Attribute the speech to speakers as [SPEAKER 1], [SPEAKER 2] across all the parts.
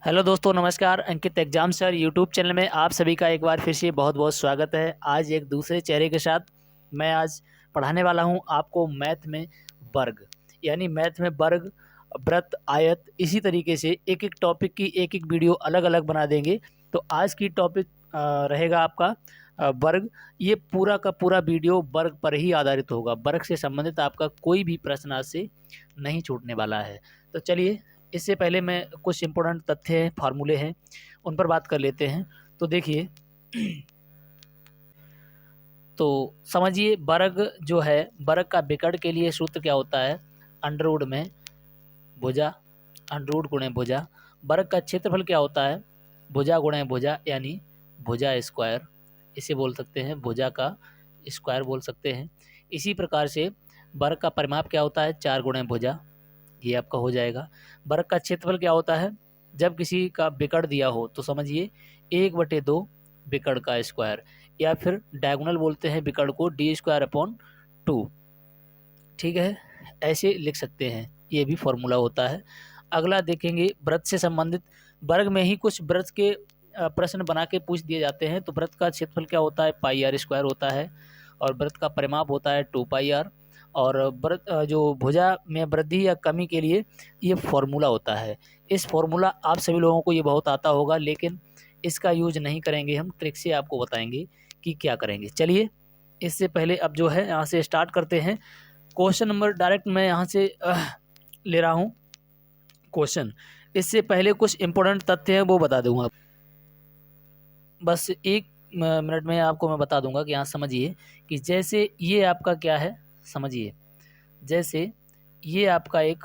[SPEAKER 1] Hello दोस्तों, नमस्कार। अंकित exam sir YouTube channel में आप सभी का एक बार फिर से बहुत बहुत स्वागत है। आज एक दूसरे चेहरे के साथ मैं आज पढ़ाने वाला हूं आपको मैथ में वर्ग, यानी मैथ में वर्ग, वृत्त, आयत, इसी तरीके से एक एक टॉपिक की एक एक वीडियो अलग अलग बना देंगे। तो आज की टॉपिक रहेगा आपका वर्ग। ये पूरा का पूरा वीडियो वर्ग पर ही आधारित होगा। वर्ग से संबंधित आपका कोई भी प्रश्न आज से नहीं छूटने वाला है। तो चलिए, इससे पहले मैं कुछ इम्पोर्टेंट तथ्य हैं, फार्मूले हैं, उन पर बात कर लेते हैं। तो देखिए, तो समझिए, वर्ग जो है, वर्ग का विकर्ण के लिए सूत्र क्या होता है? अंडर रूट में भुजा, अंडर रूट गुणे भुजा। वर्ग का क्षेत्रफल क्या होता है? भुजा गुणे भुजा, यानी भुजा स्क्वायर। इसे बोल सकते हैं भुजा का स्क्वायर बोल सकते हैं। इसी प्रकार से वर्ग का परिमाप क्या होता है? 4 गुणे भुजा, ये आपका हो जाएगा। वर्ग का क्षेत्रफल क्या होता है? जब किसी का विकर्ण दिया हो तो समझिए 1/2 विकर्ण का स्क्वायर, या फिर डायगोनल बोलते हैं विकर्ण को, d²/2। ठीक है, ऐसे लिख सकते हैं, ये भी फॉर्मूला होता है। अगला देखेंगे, वृत्त से संबंधित। वर्ग में ही कुछ वृत्त के प्रश्न बना के पूछ दिए जाते हैं। तो वृत्त का क्षेत्रफल क्या होता है? πr² होता है, और वृत्त का परिमाप होता है 2πr। और वृत्त जो भुजा में वृद्धि या कमी के लिए ये फॉर्मूला होता है। इस फॉर्मूला आप सभी लोगों को ये बहुत आता होगा, लेकिन इसका यूज नहीं करेंगे हम, ट्रिक से आपको बताएंगे कि क्या करेंगे। चलिए, इससे पहले अब जो है यहाँ से स्टार्ट करते हैं। क्वेश्चन नंबर डायरेक्ट मैं यहाँ से ले रहा हूँ क्वेश्चन। इससे पहले कुछ इंपॉर्टेंट तथ्य हैं, वो बता दूंगा। बस एक मिनट में आपको मैं बता दूंगा कि यहाँ समझिए कि जैसे ये आपका क्या है, समझिए। जैसे ये आपका एक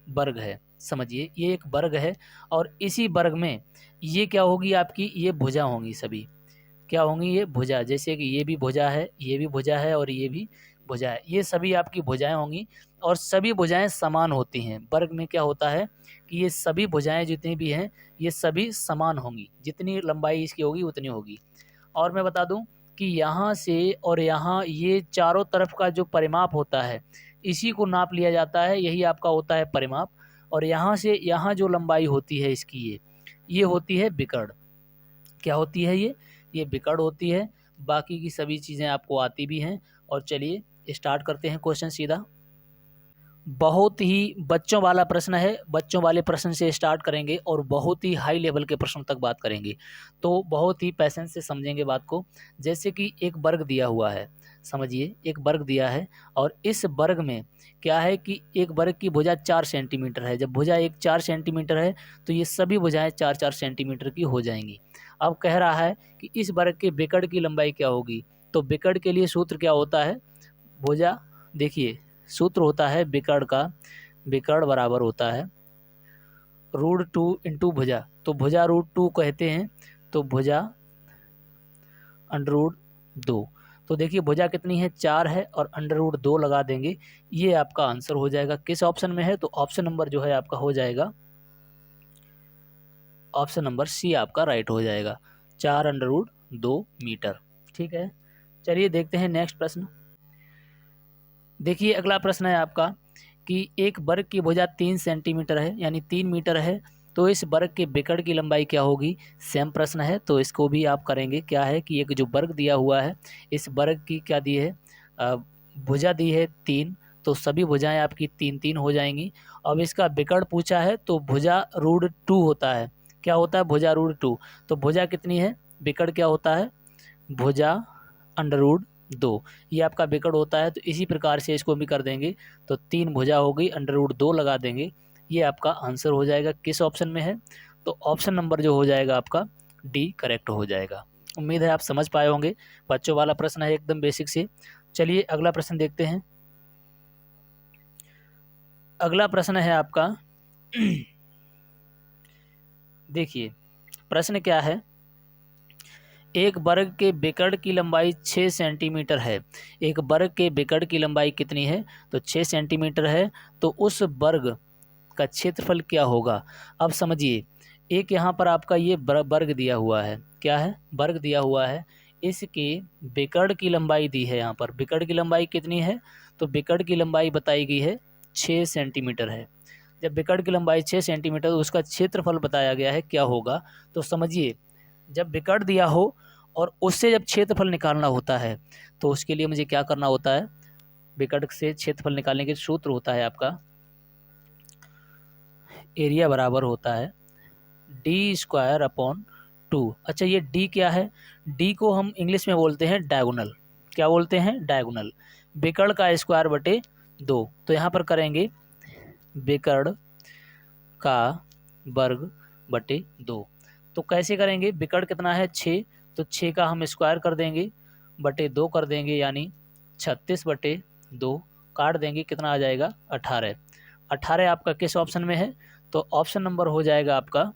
[SPEAKER 1] वर्ग है, समझिए ये एक वर्ग है, और इसी वर्ग में ये क्या होगी? आपकी ये भुजा होंगी। सभी क्या होंगी? ये भुजा। जैसे कि ये भी भुजा है, ये भी भुजा है, और ये भी भुजा है। ये सभी आपकी भुजाएं होंगी, और सभी भुजाएं समान होती हैं। वर्ग में क्या होता है कि ये सभी भुजाएं जितनी भी हैं, ये सभी समान होंगी। जितनी लंबाई इसकी होगी उतनी होगी। और मैं बता दूं कि यहाँ से और यहाँ ये चारों तरफ का जो परिमाप होता है, इसी को नाप लिया जाता है। यही आपका होता है परिमाप। और यहाँ से यहाँ जो लंबाई होती है इसकी, ये होती है विकर्ण। क्या होती है? ये विकर्ण होती है। बाकी की सभी चीज़ें आपको आती भी हैं। और चलिए स्टार्ट करते हैं क्वेश्चन सीधा। बहुत ही बच्चों वाला प्रश्न है, बच्चों वाले प्रश्न से स्टार्ट करेंगे और बहुत ही हाई लेवल के प्रश्नों तक बात करेंगे। तो बहुत ही पैसेंस से समझेंगे बात को। जैसे कि एक वर्ग दिया हुआ है, समझिए एक वर्ग दिया है, और इस वर्ग में क्या है कि एक वर्ग की भुजा 4 सेंटीमीटर है। जब भुजा एक 4 सेंटीमीटर है तो ये सभी भुजाएं 4-4 सेंटीमीटर की हो जाएंगी। अब कह रहा है कि इस वर्ग के विकर्ण की लंबाई क्या होगी? तो विकर्ण के लिए सूत्र क्या होता है? भुजा, देखिए सूत्र होता है विकर्ण का, विकर्ण बराबर होता है √2 इंटू भुजा। तो भुजा √2 कहते हैं, तो भुजा √2। तो देखिए भुजा कितनी है? 4 है, और √2 लगा देंगे, ये आपका आंसर हो जाएगा। किस ऑप्शन में है? तो ऑप्शन नंबर जो है आपका हो जाएगा, ऑप्शन नंबर सी आपका राइट हो जाएगा, 4√2 मीटर। ठीक है, चलिए देखते हैं नेक्स्ट प्रश्न। देखिए अगला प्रश्न है आपका कि एक वर्ग की भुजा 3 सेंटीमीटर है, यानी 3 मीटर है। तो इस वर्ग के विकर्ण की लंबाई क्या होगी? सेम प्रश्न है, तो इसको भी आप करेंगे। क्या है कि एक जो वर्ग दिया हुआ है, इस वर्ग की क्या दी है? भुजा दी है 3, तो सभी भुजाएं आपकी 3-3 हो जाएंगी। अब इसका विकर्ण पूछा है, तो भुजा √2 होता है। क्या होता है? भुजा √2। तो भुजा कितनी है? विकर्ण क्या होता है? भुजा √2, ये आपका विकर्ण होता है। तो इसी प्रकार से इसको भी कर देंगे, तो 3 भुजा हो गई, √2 लगा देंगे, ये आपका आंसर हो जाएगा। किस ऑप्शन में है? तो ऑप्शन नंबर जो हो जाएगा आपका डी करेक्ट हो जाएगा। उम्मीद है आप समझ पाए होंगे। बच्चों वाला प्रश्न है, एकदम बेसिक से। चलिए अगला प्रश्न देखते हैं। अगला प्रश्न है आपका देखिए प्रश्न क्या है? एक वर्ग के विकर्ण की लंबाई 6 सेंटीमीटर है। एक वर्ग के विकर्ण की लंबाई कितनी है? तो 6 सेंटीमीटर है। तो उस वर्ग का क्षेत्रफल क्या होगा? अब समझिए, एक यहाँ पर आपका ये वर्ग दिया हुआ है। क्या है? वर्ग दिया हुआ है। इसके विकर्ण की लंबाई दी है। यहाँ पर विकर्ण की लंबाई कितनी है? तो विकर्ण की लंबाई बताई गई है 6 सेंटीमीटर है। जब बिकट की लंबाई 6 सेंटीमीटर तो उसका क्षेत्रफल बताया गया है क्या होगा। तो समझिए, जब बिकट दिया हो और उससे जब क्षेत्रफल निकालना होता है तो उसके लिए मुझे क्या करना होता है, बिकट से क्षेत्रफल निकालने के सूत्र होता है आपका, एरिया बराबर होता है d² / 2। अच्छा, ये d क्या है, d को हम इंग्लिश में बोलते हैं डायगोनल। क्या बोलते हैं, डायगोनल। बिकड़ का स्क्वायर बटे 2, तो यहाँ पर करेंगे बिकड़ का वर्ग बटे 2। तो कैसे करेंगे, बिकड़ कितना है 6, तो 6 का हम स्क्वायर कर देंगे बटे 2 कर देंगे, यानी 36/2 काट देंगे, कितना आ जाएगा 18। 18 आपका किस ऑप्शन में है, तो ऑप्शन नंबर हो जाएगा आपका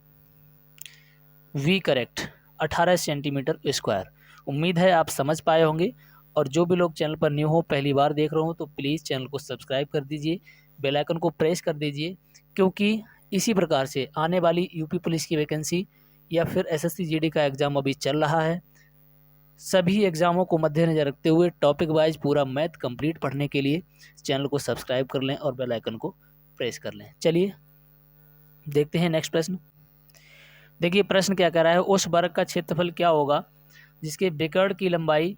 [SPEAKER 1] वी करेक्ट, 18 सेंटीमीटर स्क्वायर। उम्मीद है आप समझ पाए होंगे, और जो भी लोग चैनल पर न्यू हो, पहली बार देख रहे हो, तो प्लीज़ चैनल को सब्सक्राइब कर दीजिए, बेल आइकन को प्रेस कर दीजिए, क्योंकि इसी प्रकार से आने वाली यूपी पुलिस की वैकेंसी या फिर एसएससी जीडी का एग्ज़ाम अभी चल रहा है, सभी एग्ज़ामों को मद्देनज़र रखते हुए टॉपिक वाइज पूरा मैथ कंप्लीट पढ़ने के लिए चैनल को सब्सक्राइब कर लें और बेल आइकन को प्रेस कर लें। चलिए देखते हैं नेक्स्ट प्रश्न। देखिए प्रश्न क्या कह रहा है, उस वर्ग का क्षेत्रफल क्या होगा जिसके बिकड़ की लंबाई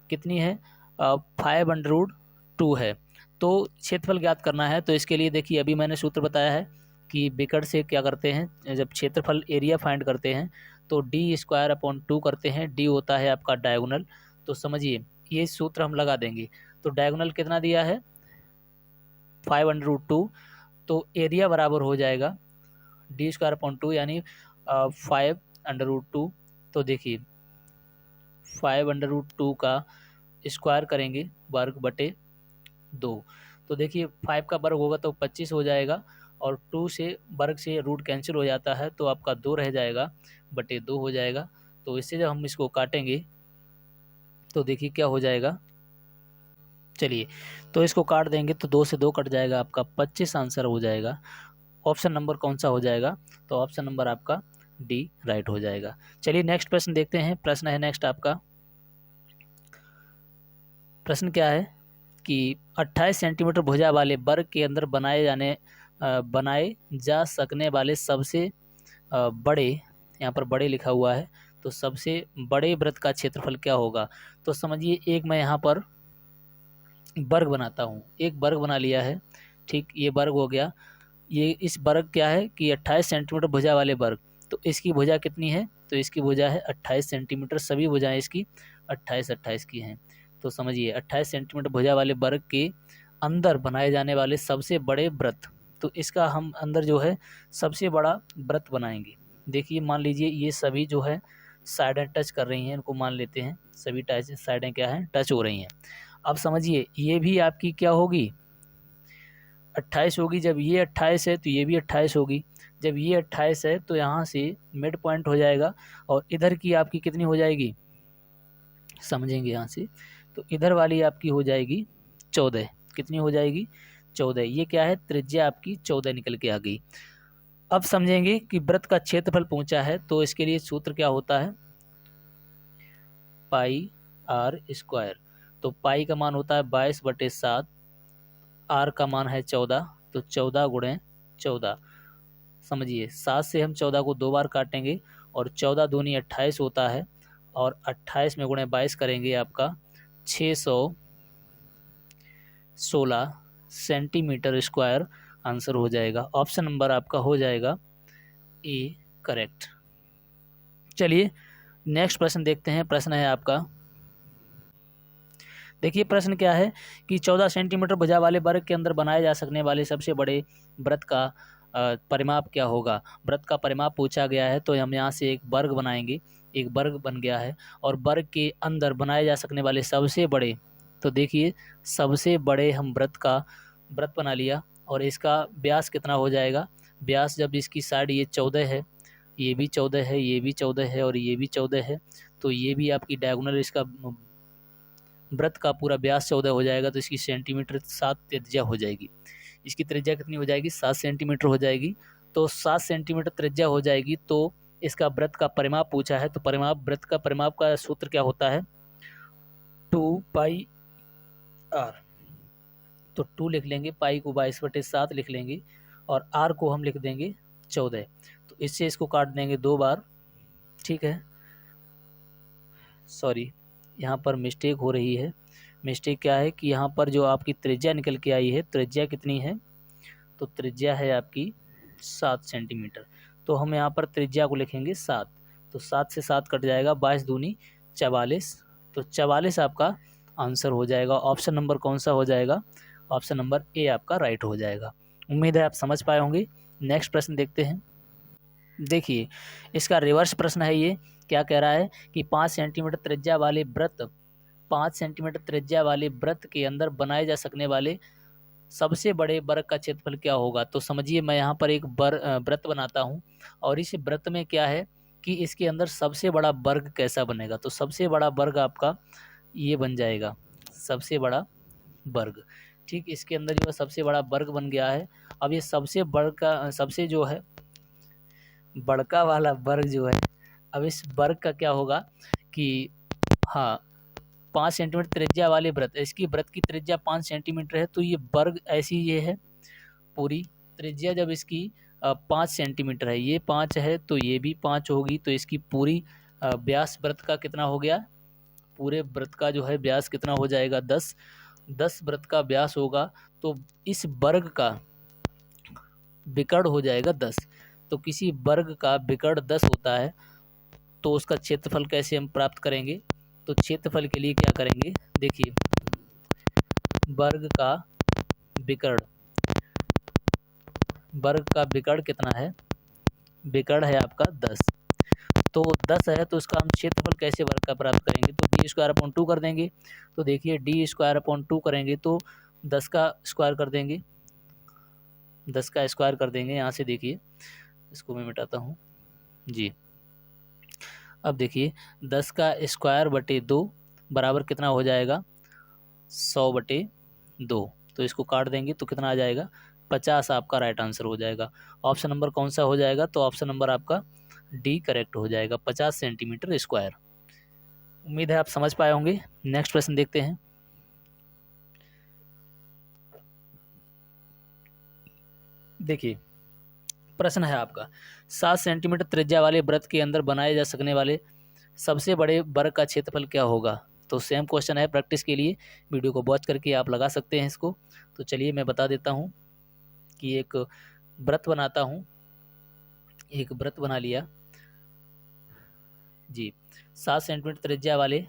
[SPEAKER 1] कितनी है, 5√2 है। तो क्षेत्रफल ज्ञात करना है, तो इसके लिए देखिए अभी मैंने सूत्र बताया है कि बिकड़ से क्या करते हैं, जब क्षेत्रफल एरिया फाइंड करते हैं तो d²/2 करते हैं। d होता है आपका डायगोनल, तो समझिए ये सूत्र हम लगा देंगे। तो डायगोनल कितना दिया है 5√2, तो एरिया बराबर हो जाएगा d²/2 यानी 5√2। तो देखिए 5√2 का स्क्वायर करेंगे वर्ग बटे 2, तो देखिए 5 का वर्ग होगा तो 25 हो जाएगा, और 2 से वर्ग से रूट कैंसिल हो जाता है तो आपका 2 रह जाएगा बटे 2 हो जाएगा। तो इससे जब हम इसको काटेंगे तो देखिए क्या हो जाएगा, चलिए तो इसको काट देंगे तो 2 से 2 कट जाएगा, आपका 25 आंसर हो जाएगा। ऑप्शन नंबर कौन सा हो जाएगा, तो ऑप्शन नंबर आपका डी राइट हो जाएगा। चलिए नेक्स्ट प्रश्न देखते हैं। प्रश्न है नेक्स्ट आपका, प्रश्न क्या है कि 28 सेंटीमीटर भुजा वाले वर्ग के अंदर बनाए जा सकने वाले सबसे बड़े, यहाँ पर बड़े लिखा हुआ है, तो सबसे बड़े वृत्त का क्षेत्रफल क्या होगा। तो समझिए एक मैं यहाँ पर वर्ग बनाता हूँ, एक वर्ग बना लिया है, ठीक, ये वर्ग हो गया। ये इस वर्ग क्या है कि 28 सेंटीमीटर भुजा वाले वर्ग, तो इसकी भुजा कितनी है, तो इसकी भुजा है 28 सेंटीमीटर, सभी भुजाएं इसकी 28 की हैं। तो समझिए 28 सेंटीमीटर भुजा वाले वर्ग के अंदर बनाए जाने वाले सबसे बड़े वृत्त, तो इसका हम अंदर जो है सबसे बड़ा वृत्त बनाएंगे। देखिए मान लीजिए ये सभी जो है साइडें टच कर रही हैं, इनको मान लेते हैं सभी साइडें क्या हैं, टच हो रही हैं। अब समझिए ये भी आपकी क्या होगी 28 होगी, जब ये 28 है तो ये भी 28 होगी, जब ये 28 है तो यहाँ से मिड पॉइंट हो जाएगा, और इधर की आपकी कितनी हो जाएगी, समझेंगे यहाँ से, तो इधर वाली आपकी हो जाएगी 14, कितनी हो जाएगी 14, ये क्या है त्रिज्या आपकी 14 निकल के आ गई। अब समझेंगे कि वृत्त का क्षेत्रफल पूछा है, तो इसके लिए सूत्र क्या होता है, πr²। तो पाई का मान होता है 22/7, आर का मान है 14, तो 14 × 14। समझिए 7 से हम 14 को 2 बार काटेंगे, और 14 दूनी 28 होता है, और 28 में × 22 करेंगे आपका 616 सेंटीमीटर स्क्वायर आंसर हो जाएगा। ऑप्शन नंबर आपका हो जाएगा ए करेक्ट। चलिए नेक्स्ट प्रश्न देखते हैं। प्रश्न है आपका, देखिए प्रश्न क्या है कि 14 सेंटीमीटर भुजा वाले वर्ग के अंदर बनाए जा सकने वाले सबसे बड़े वृत्त का परिमाप क्या होगा। वृत्त का परिमाप पूछा गया है, तो हम यहाँ से एक वर्ग बनाएंगे, एक वर्ग बन गया है, और वर्ग के अंदर बनाए जा सकने वाले सबसे बड़े, तो देखिए सबसे बड़े हम वृत्त बना लिया, और इसका व्यास कितना हो जाएगा, व्यास जब इसकी साइड ये 14 है, ये भी 14 है, ये भी 14 है, और ये भी 14 है, तो ये भी आपकी डायगोनल इसका वृत्त का पूरा व्यास 14 हो जाएगा, तो इसकी सेंटीमीटर 7 त्रिज्या हो जाएगी। इसकी त्रिज्या कितनी हो जाएगी 7 सेंटीमीटर हो जाएगी। तो 7 सेंटीमीटर त्रिज्या हो जाएगी, तो इसका वृत्त का परिमाप पूछा है, तो वृत्त का परिमाप का सूत्र क्या होता है 2πr। तो 2 लिख लेंगे, पाई को 22/7 लिख लेंगे, और r को हम लिख देंगे 14। तो इससे इसको काट देंगे 2 बार, ठीक है। सॉरी, यहाँ पर मिस्टेक हो रही है। मिस्टेक क्या है कि यहाँ पर जो आपकी त्रिज्या निकल के आई है, त्रिज्या कितनी है, तो त्रिज्या है आपकी 7 सेंटीमीटर। तो हम यहाँ पर त्रिज्या को लिखेंगे 7। तो 7 से 7 कट जाएगा, 22 दूनी 44। तो 44 आपका आंसर हो जाएगा। ऑप्शन नंबर कौन सा हो जाएगा, ऑप्शन नंबर ए आपका राइट हो जाएगा। उम्मीद है आप समझ पाए होंगे। नेक्स्ट प्रश्न देखते हैं। देखिए, इसका रिवर्स प्रश्न है ये। क्या कह रहा है कि 5 सेंटीमीटर त्रिज्या वाले वृत्त 5 सेंटीमीटर त्रिज्या वाले वृत्त के अंदर बनाए जा सकने वाले सबसे बड़े वर्ग का क्षेत्रफल क्या होगा। तो समझिए, मैं यहाँ पर एक वृत्त बनाता हूँ और इस वृत्त में क्या है कि इसके अंदर सबसे बड़ा वर्ग कैसा बनेगा। तो सबसे बड़ा वर्ग आपका ये बन जाएगा, सबसे बड़ा वर्ग। ठीक, इसके अंदर जो सबसे बड़ा वर्ग बन गया है। अब ये सबसे सबसे जो है बड़का वाला वर्ग जो है, अब इस वर्ग का क्या होगा कि हाँ, 5 सेंटीमीटर त्रिज्या वाले वृत्त, इसकी वृत्त की त्रिज्या 5 सेंटीमीटर है। तो ये वर्ग ऐसी ये है, पूरी त्रिज्या जब इसकी 5 सेंटीमीटर है, ये 5 है तो ये भी 5 होगी। तो इसकी पूरी व्यास वृत्त का कितना हो गया, पूरे वृत्त का जो है व्यास कितना हो जाएगा, 10 वृत्त का व्यास होगा। तो इस वर्ग का विकर्ण हो जाएगा 10। तो किसी वर्ग का विकर्ण 10 होता है, तो उसका क्षेत्रफल कैसे हम प्राप्त करेंगे। तो क्षेत्रफल के लिए क्या करेंगे, देखिए, वर्ग का विकर्ण कितना है, विकर्ण है आपका 10। तो 10 है तो इसका हम क्षेत्रफल कैसे वर्ग का प्राप्त करेंगे, तो d² कर देंगे। तो देखिए, d² करेंगे तो 10 का स्क्वायर कर देंगे, 10 का स्क्वायर कर देंगे। यहाँ से देखिए, इसको मैं मिटाता हूँ जी। अब देखिए, 10 का स्क्वायर बटे 2 बराबर कितना हो जाएगा, 100 बटे 2। तो इसको काट देंगे तो कितना आ जाएगा, 50 आपका राइट आंसर हो जाएगा। ऑप्शन नंबर कौन सा हो जाएगा, तो ऑप्शन नंबर आपका डी करेक्ट हो जाएगा, 50 सेंटीमीटर स्क्वायर। उम्मीद है आप समझ पाए होंगे। नेक्स्ट प्रश्न देखते हैं। देखिए, प्रश्न है आपका, 7 सेंटीमीटर त्रिज्या वाले वृत्त के अंदर बनाए जा सकने वाले सबसे बड़े वर्ग का क्षेत्रफल क्या होगा। तो सेम क्वेश्चन है, प्रैक्टिस के लिए वीडियो को वॉच करके आप लगा सकते हैं इसको। तो चलिए मैं बता देता हूँ कि एक वृत्त बनाता हूँ, एक वृत्त बना लिया जी। 7 सेंटीमीटर त्रिज्या वाले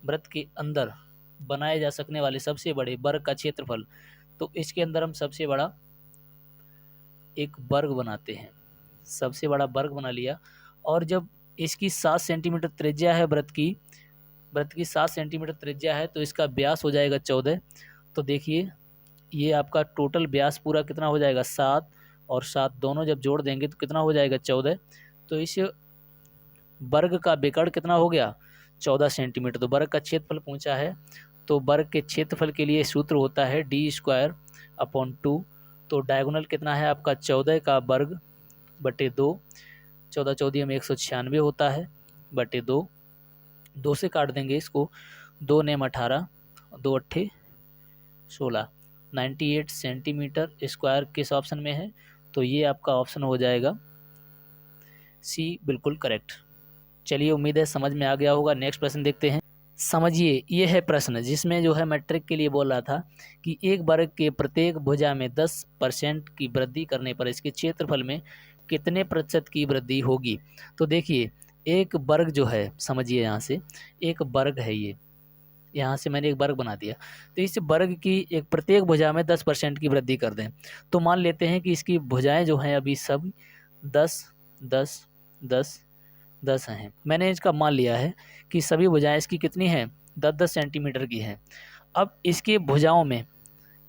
[SPEAKER 1] वृत्त के अंदर बनाए जा सकने वाले सबसे बड़े वर्ग का क्षेत्रफल, तो इसके अंदर हम सबसे बड़ा एक वर्ग बनाते हैं, सबसे बड़ा वर्ग बना लिया। और जब इसकी 7 सेंटीमीटर त्रिज्या है, वृत्त की 7 सेंटीमीटर त्रिज्या है, तो इसका व्यास हो जाएगा 14। तो देखिए, ये आपका टोटल व्यास पूरा कितना हो जाएगा, 7 और 7 दोनों जब जोड़ देंगे तो कितना हो जाएगा, 14। तो इस वर्ग का विकर्ण कितना हो गया, 14 सेंटीमीटर। तो वर्ग का क्षेत्रफल पूछा है, तो वर्ग के क्षेत्रफल के लिए सूत्र होता है d²/2। तो डायगोनल कितना है आपका, 14 का वर्ग बटे 2, 14 14 में 196 होता है, बटे 2। 2 से काट देंगे इसको, 2 नेम 18, 2 अट्ठे 16, 98 सेंटीमीटर स्क्वायर किस ऑप्शन में है, तो ये आपका ऑप्शन हो जाएगा सी, बिल्कुल करेक्ट। चलिए, उम्मीद है समझ में आ गया होगा। नेक्स्ट प्रश्न देखते हैं। समझिए, ये है प्रश्न जिसमें जो है मैं ट्रिक के लिए बोल रहा था कि एक वर्ग के प्रत्येक भुजा में 10% की वृद्धि करने पर इसके क्षेत्रफल में कितने प्रतिशत की वृद्धि होगी। तो देखिए, एक वर्ग जो है, समझिए, यहाँ से एक वर्ग है, ये यहाँ से मैंने एक वर्ग बना दिया। तो इस वर्ग की एक प्रत्येक भुजा में 10% की वृद्धि कर दें। तो मान लेते हैं कि इसकी भुजाएं जो हैं अभी सब 10 10 10 10 हैं। मैंने इसका मान लिया है कि सभी भुजाएं इसकी कितनी हैं, 10-10 सेंटीमीटर की हैं। अब इसकी भुजाओं में,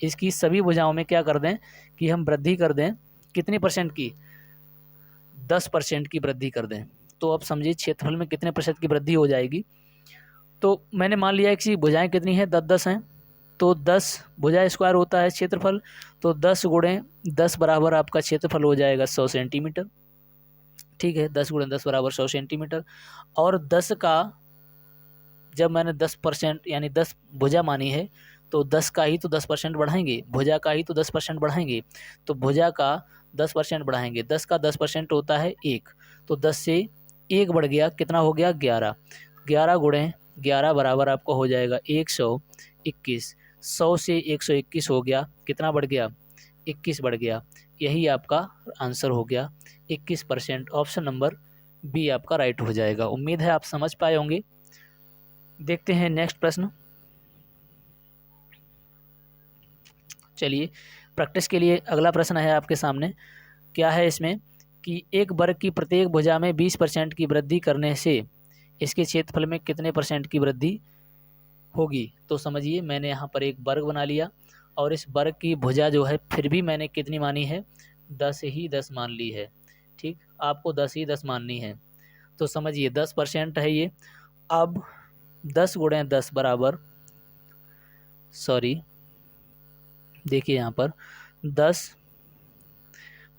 [SPEAKER 1] इसकी सभी भुजाओं में क्या कर दें कि हम वृद्धि कर दें, कितनी परसेंट की, 10% की वृद्धि कर दें। तो अब समझिए क्षेत्रफल में कितने प्रतिशत की वृद्धि हो जाएगी। तो मैंने मान लिया कि भुजाएं कितनी हैं, 10-10 हैं। तो 10 भुजा स्क्वायर होता है क्षेत्रफल, तो 10 गुणे 10 बराबर आपका क्षेत्रफल हो जाएगा 100 सेंटीमीटर। ठीक है, 10 गुणे 10 बराबर 100 सेंटीमीटर। और 10 का जब मैंने 10% यानी 10 भुजा मानी है, तो 10 का ही तो 10% बढ़ाएंगे, भुजा का ही तो 10% बढ़ाएंगे, तो भुजा का 10% बढ़ाएंगे, 10 का 10% होता है 1, तो 10 से 1 बढ़ गया, कितना हो गया 11, 11 गुणे 11 बराबर आपको हो जाएगा 121, 100 से 121 हो गया, कितना बढ़ गया 21 बढ़ गया, यही आपका आंसर हो गया 21%। ऑप्शन नंबर बी आपका राइट हो जाएगा। उम्मीद है आप समझ पाए होंगे। देखते हैं नेक्स्ट प्रश्न। चलिए प्रैक्टिस के लिए अगला प्रश्न है आपके सामने। क्या है इसमें कि एक वर्ग की प्रत्येक भुजा में 20% की वृद्धि करने से इसके क्षेत्रफल में कितने परसेंट की वृद्धि होगी। तो समझिए मैंने यहाँ पर एक वर्ग बना लिया और इस वर्ग की भुजा जो है फिर भी मैंने कितनी मानी है, 10 ही 10 मान ली है। ठीक, आपको 10 ही 10 माननी है। तो समझिए 10% है ये। अब 10 गुणे 10 बराबर, सॉरी देखिए यहाँ पर 10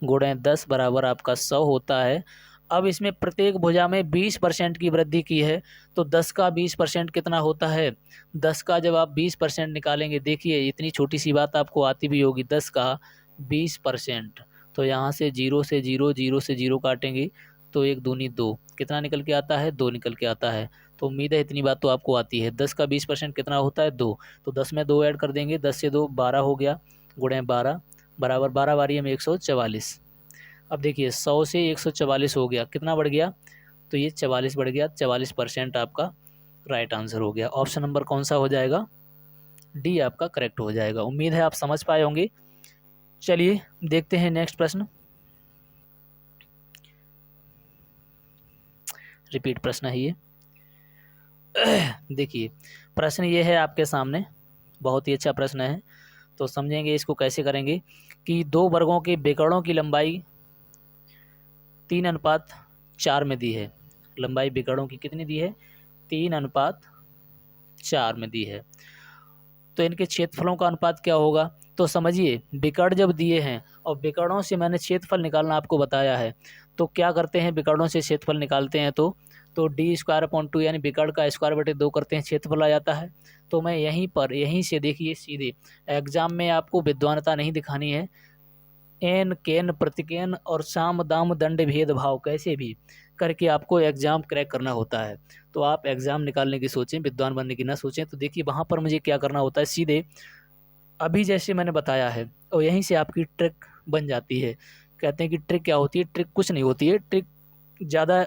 [SPEAKER 1] गुणे 10 बराबर आपका 100 होता है। अब इसमें प्रत्येक भुजा में 20% की वृद्धि की है, तो 10 का 20% कितना होता है। 10 का जब आप 20% निकालेंगे, देखिए इतनी छोटी सी बात आपको आती भी होगी, 10 का 20%, तो यहाँ से 0 से 0, 0 से 0 काटेंगे तो 1 दूनी 2, कितना निकल के आता है 2 निकल के आता है। तो उम्मीद है इतनी बात तो आपको आती है। 10 का 20% कितना होता है 2, तो 10 में 2 ऐड कर देंगे, 10 से 2 12 हो गया, गुणे 12 बराबर 12 बारी में 144। अब देखिए 100 से 144 हो गया, कितना बढ़ गया, तो ये 44 बढ़ गया, 44% आपका राइट आंसर हो गया। ऑप्शन नंबर कौन सा हो जाएगा, डी आपका करेक्ट हो जाएगा। उम्मीद है आप समझ पाए होंगे। चलिए देखते हैं नेक्स्ट प्रश्न। रिपीट प्रश्न है ये। देखिए प्रश्न ये है आपके सामने, बहुत ही अच्छा प्रश्न है। तो समझेंगे इसको कैसे करेंगे कि दो वर्गों के विकर्णों की लंबाई 3:4 में दी है। लंबाई विकर्णों की कितनी दी है, 3:4 में दी है। तो इनके क्षेत्रफलों का अनुपात क्या होगा। तो समझिए विकर्ण जब दिए हैं और विकर्णों से मैंने क्षेत्रफल निकालना आपको बताया है, तो क्या करते हैं, विकर्णों से क्षेत्रफल निकालते हैं तो d²/2 यानी विकर्ण का स्क्वायर बटे 2 करते हैं, क्षेत्रफल आ जाता है। तो मैं यहीं से देखिए सीधे एग्जाम में आपको विद्वानता नहीं दिखानी है, एन केन प्रतिकेन और साम दाम दंड भेदभाव कैसे भी करके आपको एग्ज़ाम क्रैक करना होता है। तो आप एग्ज़ाम निकालने की सोचें, विद्वान बनने की ना सोचें। तो देखिए वहाँ पर मुझे क्या करना होता है, सीधे अभी जैसे मैंने बताया है और यहीं से आपकी ट्रिक बन जाती है। कहते हैं कि ट्रिक क्या होती है, ट्रिक कुछ नहीं होती है, ट्रिक ज़्यादा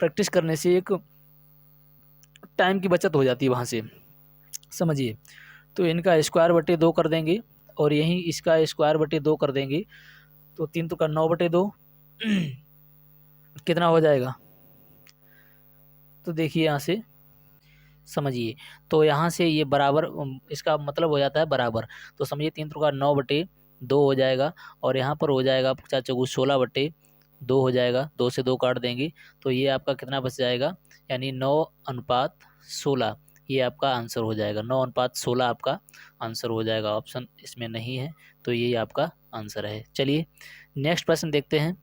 [SPEAKER 1] प्रैक्टिस करने से एक टाइम की बचत हो जाती है वहाँ से, समझिए। तो इनका स्क्वायर बटे 2 कर देंगे और यहीं इसका स्क्वायर बटे 2 कर देंगे, तो 3 तो का 9/2 कितना हो जाएगा। तो देखिए यहाँ से समझिए, तो यहाँ से ये बराबर, इसका मतलब हो जाता है बराबर। तो समझिए 3 का 9/2 हो जाएगा और यहाँ पर हो जाएगा 16/2 हो जाएगा, 2 से 2 काट देंगे तो ये आपका कितना बच जाएगा, यानी 9:16, ये आपका आंसर हो जाएगा। 9:16 आपका आंसर हो जाएगा। ऑप्शन इसमें नहीं है, तो ये आपका आंसर है। चलिए नेक्स्ट प्रश्न देखते हैं।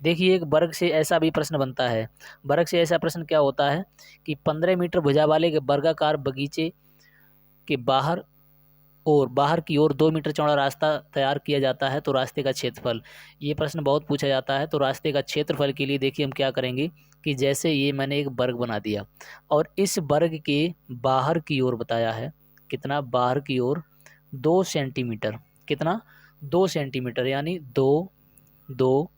[SPEAKER 1] देखिए एक वर्ग से ऐसा भी प्रश्न बनता है। वर्ग से ऐसा प्रश्न क्या होता है कि 15 मीटर भुजा वाले के वर्गाकार बगीचे के बाहर की ओर 2 मीटर चौड़ा रास्ता तैयार किया जाता है, तो रास्ते का क्षेत्रफल। ये प्रश्न बहुत पूछा जाता है। तो रास्ते का क्षेत्रफल के लिए देखिए हम क्या करेंगे कि जैसे ये मैंने एक वर्ग बना दिया और इस वर्ग के बाहर की ओर बताया है, कितना, बाहर की ओर 2 सेंटीमीटर, कितना 2 सेंटीमीटर, यानी 2 2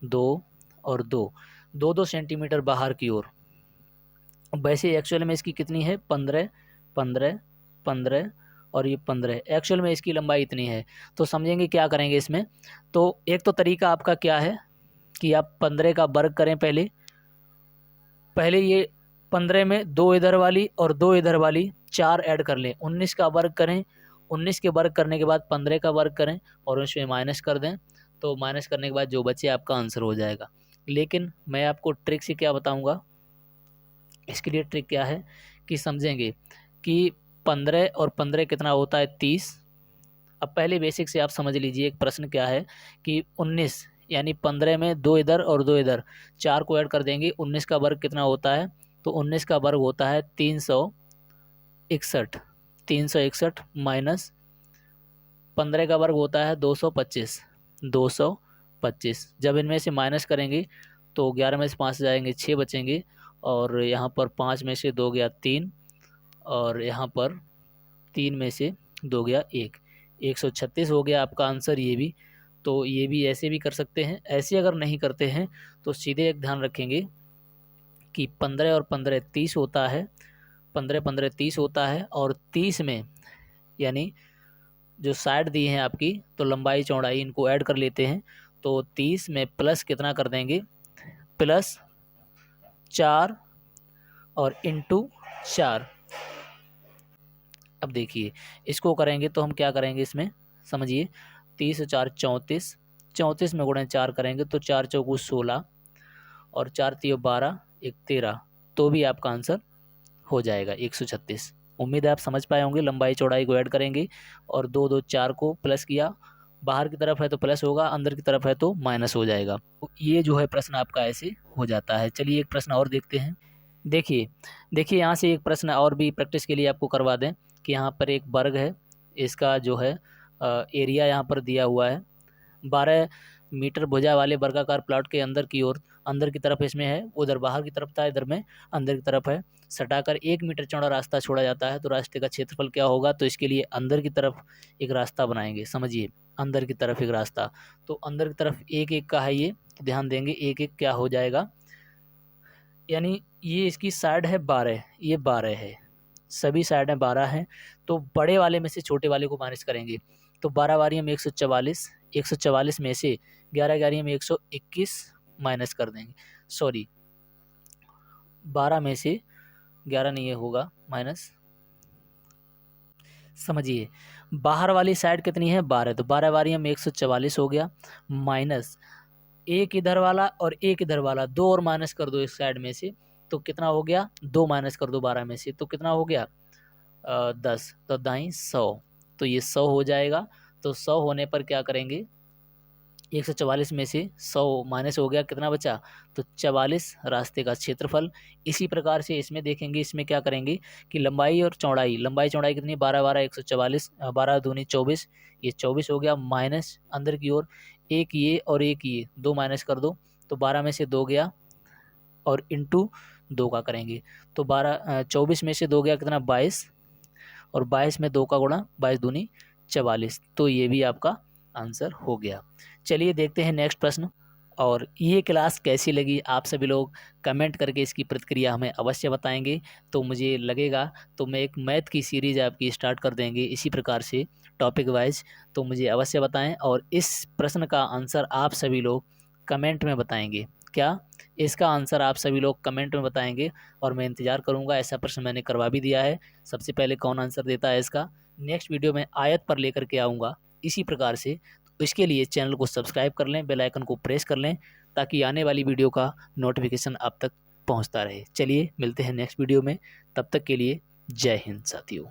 [SPEAKER 1] 2 और 2, 2 सेंटीमीटर बाहर की ओर। वैसे एक्चुअल में इसकी कितनी है, 15 15 15 और ये 15, एक्चुअल में इसकी लंबाई इतनी है। तो समझेंगे क्या करेंगे इसमें। तो एक तो तरीका आपका क्या है कि आप 15 का वर्ग करें, पहले ये 15 में 2 इधर वाली और 2 इधर वाली 4 ऐड कर लें, 19 का वर्ग करें, 19 के वर्ग करने के बाद 15 का वर्ग करें और उसमें माइनस कर दें, तो माइनस करने के बाद जो बचे आपका आंसर हो जाएगा। लेकिन मैं आपको ट्रिक से क्या बताऊंगा, इसके लिए ट्रिक क्या है कि समझेंगे कि 15 और 15 कितना होता है, 30। अब पहले बेसिक से आप समझ लीजिए, एक प्रश्न क्या है कि 19 यानी 15 में 2 इधर और 2 इधर, 4 को ऐड कर देंगे, 19 का वर्ग कितना होता है, तो 19 का वर्ग होता है 361। 361 माइनस 15 का वर्ग होता है 225। 225 जब इनमें से माइनस करेंगे तो 11 में से 5 जाएंगे 6 बचेंगे, और यहाँ पर 5 में से 2 गया 3, और यहाँ पर 3 में से 2 गया 1। 136 हो गया आपका आंसर ये भी। तो ये भी ऐसे भी कर सकते हैं। ऐसे अगर नहीं करते हैं तो सीधे एक ध्यान रखेंगे कि 15 और 15 30 होता है, 15 15 30 होता है, और 30 में यानी जो साइड दी हैं आपकी, तो लंबाई चौड़ाई इनको ऐड कर लेते हैं। तो 30 में प्लस कितना कर देंगे, प्लस 4 और इंटू 4। अब देखिए इसको करेंगे तो हम क्या करेंगे, इसमें समझिए 30 और 4 34, 34 में गुणे 4 करेंगे तो 4 चौकू 16 और 4 तियो 12, 1 13, तो भी आपका आंसर हो जाएगा 136। उम्मीद है आप समझ पाए होंगे। लंबाई चौड़ाई को ऐड करेंगे और 2 2 4 को प्लस किया, बाहर की तरफ है तो प्लस होगा, अंदर की तरफ है तो माइनस हो जाएगा। तो ये जो है प्रश्न आपका ऐसे हो जाता है। चलिए एक प्रश्न और देखते हैं। देखिए देखिए यहाँ से एक प्रश्न और भी प्रैक्टिस के लिए आपको करवा दें कि यहाँ पर एक वर्ग है, इसका जो है एरिया यहाँ पर दिया हुआ है। 12 मीटर भुजा वाले वर्गाकार प्लॉट के अंदर की ओर, अंदर की तरफ इसमें है, उधर बाहर की तरफ था, इधर में अंदर की तरफ है। सटाकर 1 मीटर चौड़ा रास्ता छोड़ा जाता है, तो रास्ते का क्षेत्रफल क्या होगा। तो इसके लिए अंदर की तरफ एक रास्ता बनाएंगे। समझिए अंदर की तरफ एक रास्ता, तो अंदर की तरफ 1 1 का है ये, तो ध्यान देंगे 1 1 क्या हो जाएगा, यानी ये इसकी साइड है 12, ये 12 है, सभी साइड हैं 12 हैं। तो बड़े वाले में से छोटे वाले को माइनस करेंगे, तो 12 बारी में 144, 144 में से 11 11 में 121 माइनस कर देंगे। सॉरी 12 में से 11 नहीं होगा माइनस, समझिए बाहर वाली साइड कितनी है 12, तो 12 बारी में 144 हो गया, माइनस एक इधर वाला और एक इधर वाला, 2 और माइनस कर दो इस साइड में से, तो कितना हो गया 2 माइनस कर दो 12 में से, तो कितना हो गया 10, तो दाई 100, तो ये 100 हो जाएगा। तो 100 होने पर क्या करेंगे, 144 में से 100 माइनस हो गया, कितना बचा, तो 44 रास्ते का क्षेत्रफल। इसी प्रकार से इसमें देखेंगे, इसमें क्या करेंगे कि लंबाई और चौड़ाई, लंबाई चौड़ाई कितनी 12 12 144, 12 दूनी 24, ये 24 हो गया, माइनस अंदर की ओर एक ये और एक ये, 2 माइनस कर दो, तो 12 में से 2 गया और इंटू 2 का करेंगे, तो 24 में से 2 गया कितना 22, और 22 में 2 का गुणा, 22 दूनी 44, तो ये भी आपका आंसर हो गया। चलिए देखते हैं नेक्स्ट प्रश्न। और ये क्लास कैसी लगी आप सभी लोग कमेंट करके इसकी प्रतिक्रिया हमें अवश्य बताएंगे। तो मुझे लगेगा तो मैं एक मैथ की सीरीज़ आपकी स्टार्ट कर देंगे इसी प्रकार से टॉपिक वाइज, तो मुझे अवश्य बताएं। और इस प्रश्न का आंसर आप सभी लोग कमेंट में बताएंगे। क्या इसका आंसर आप सभी लोग कमेंट में बताएंगे और मैं इंतज़ार करूंगा। ऐसा प्रश्न मैंने करवा भी दिया है, सबसे पहले कौन आंसर देता है इसका नेक्स्ट वीडियो में आयत पर लेकर के आऊँगा इसी प्रकार से। तो इसके लिए चैनल को सब्सक्राइब कर लें, बेल आइकन को प्रेस कर लें, ताकि आने वाली वीडियो का नोटिफिकेशन आप तक पहुंचता रहे। चलिए मिलते हैं नेक्स्ट वीडियो में, तब तक के लिए जय हिंद साथियों।